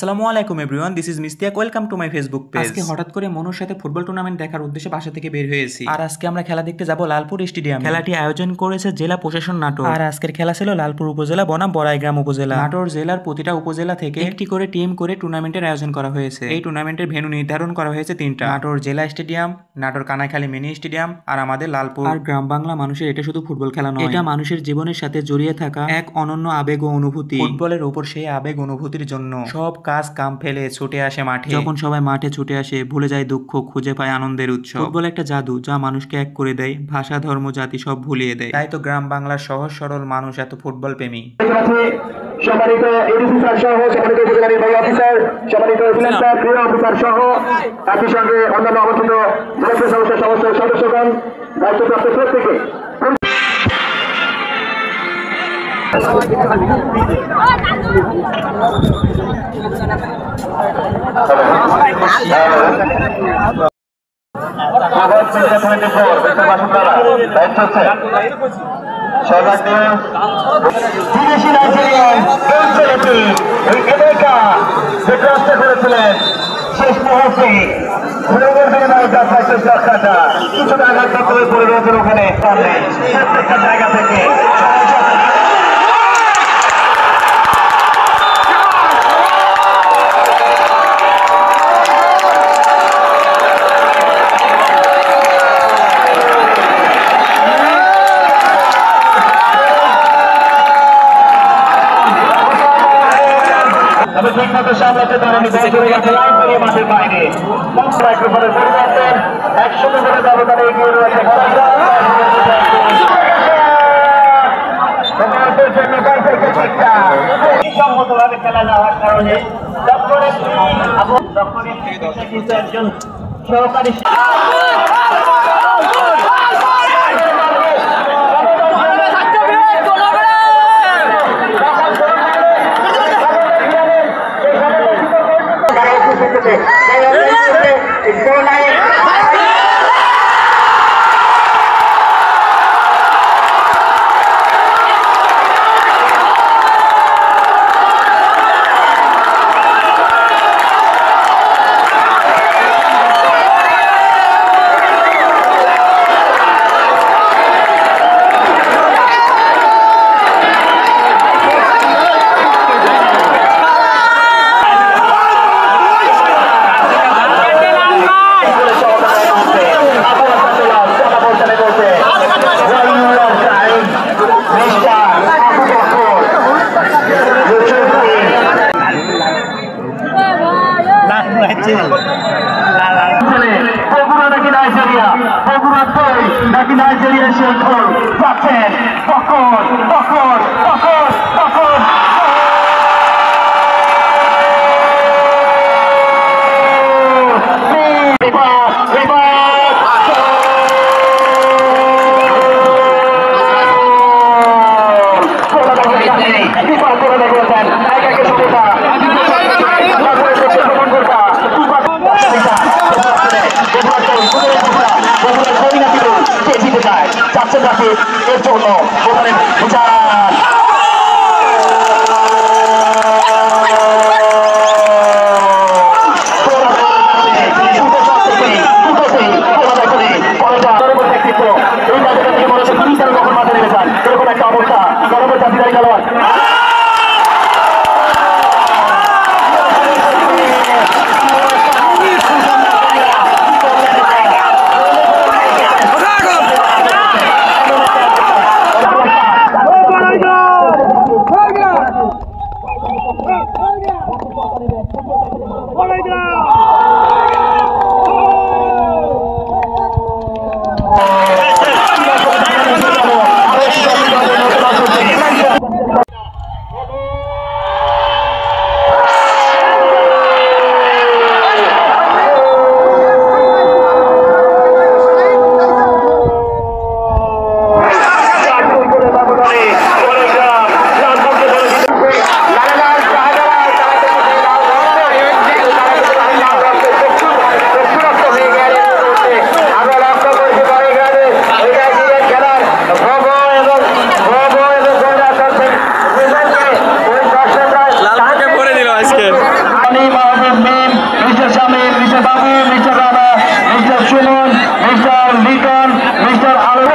আসসালামু আলাইকুম everyone, this is Mistiaq. Welcome to my Facebook page. আজকে হঠাৎ করে মনুর সাথে ফুটবল টুর্নামেন্ট দেখার উদ্দেশ্যে বাসা থেকে বের হয়েছি। আর আজকে আমরা খেলা দেখতে যাব লালপুর স্টেডিয়ামে। খেলাটি আয়োজন করেছে জেলা প্রশাসন নাটোর। আর আজকের খেলা ছিল লালপুর উপজেলা বনাম বড়াইগ্রাম উপজেলা। নাটোর জেলার প্রতিটা উপজেলা থেকে একটি করে টিম করে টুর্নামেন্টের আয়োজন করা হয়েছে। এই টুর্নামেন্টের ভেন্যু নির্ধারণ করা হয়েছে তিনটা: নাটোর জেলা stadium, Natore Kanaikhali mini stadium, আর আমাদের লালপুর। আর গ্রাম বাংলা মানুষের এটা শুধু ফুটবল খেলা নয়, এটা মানুষের জীবনের সাথে জড়িয়ে থাকা এক অনন্য আবেগ ও অনুভূতি। ফুটবলের উপর সেই আবেগ অনুভূতির জন্য সব কাজ কাম ফেলে ছুটে আসে মাঠে। যখন সবাই মাঠে ছুটে আসে, ভুলে যায় দুঃখ, খুঁজে পায় আনন্দের উৎস। ফুটবল একটা জাদু যা মানুষকে এক করে দেয়, ভাষা ধর্ম জাতি সব ভুলিয়ে দেয়। তাই তো গ্রাম বাংলার সহজ সরল মানুষ এত ফুটবল প্রেমী। সম্মানিত এডিসি স্যার সহ, সম্মানিত উপজেলা নির্বাহী অফিসার, সম্মানিত অফিসার, ক্রীড়া অফিসার সহ, একই সঙ্গে অন্যান্য আমন্ত্রিত জেলা সংস্থার সমস্ত সদস্যগণ, দায়িত্বপ্রাপ্ত প্রত্যেকে শেষ মুহূর্তে কিছুটা আঘাত পড়ে রয়েছেন ওখানে প্রত্যেকটা জায়গা থেকে। তবে ঠিক মতো সামলাতে পারেনি, মাঠের বাইরে মাইক্রোফোনের পরিবর্তন 100 করে ব্যবধানে এগিয়ে রয়েছে সম্মতভাবে খেলা যাওয়ার কারণে একজন সহকারী নাইজেরিয়া সেই গোল যাচ্ছেন তখন তখন তখন তখন এর জন্য ওখানে এরকম একটা অবস্থা জাতিদারি খেলোয়াড় রনি, মাহবুব মিম, মিস্টার শামীম, মিস্টার বাবু, mister Rana, mister Suman, mister Liton, mister Alam.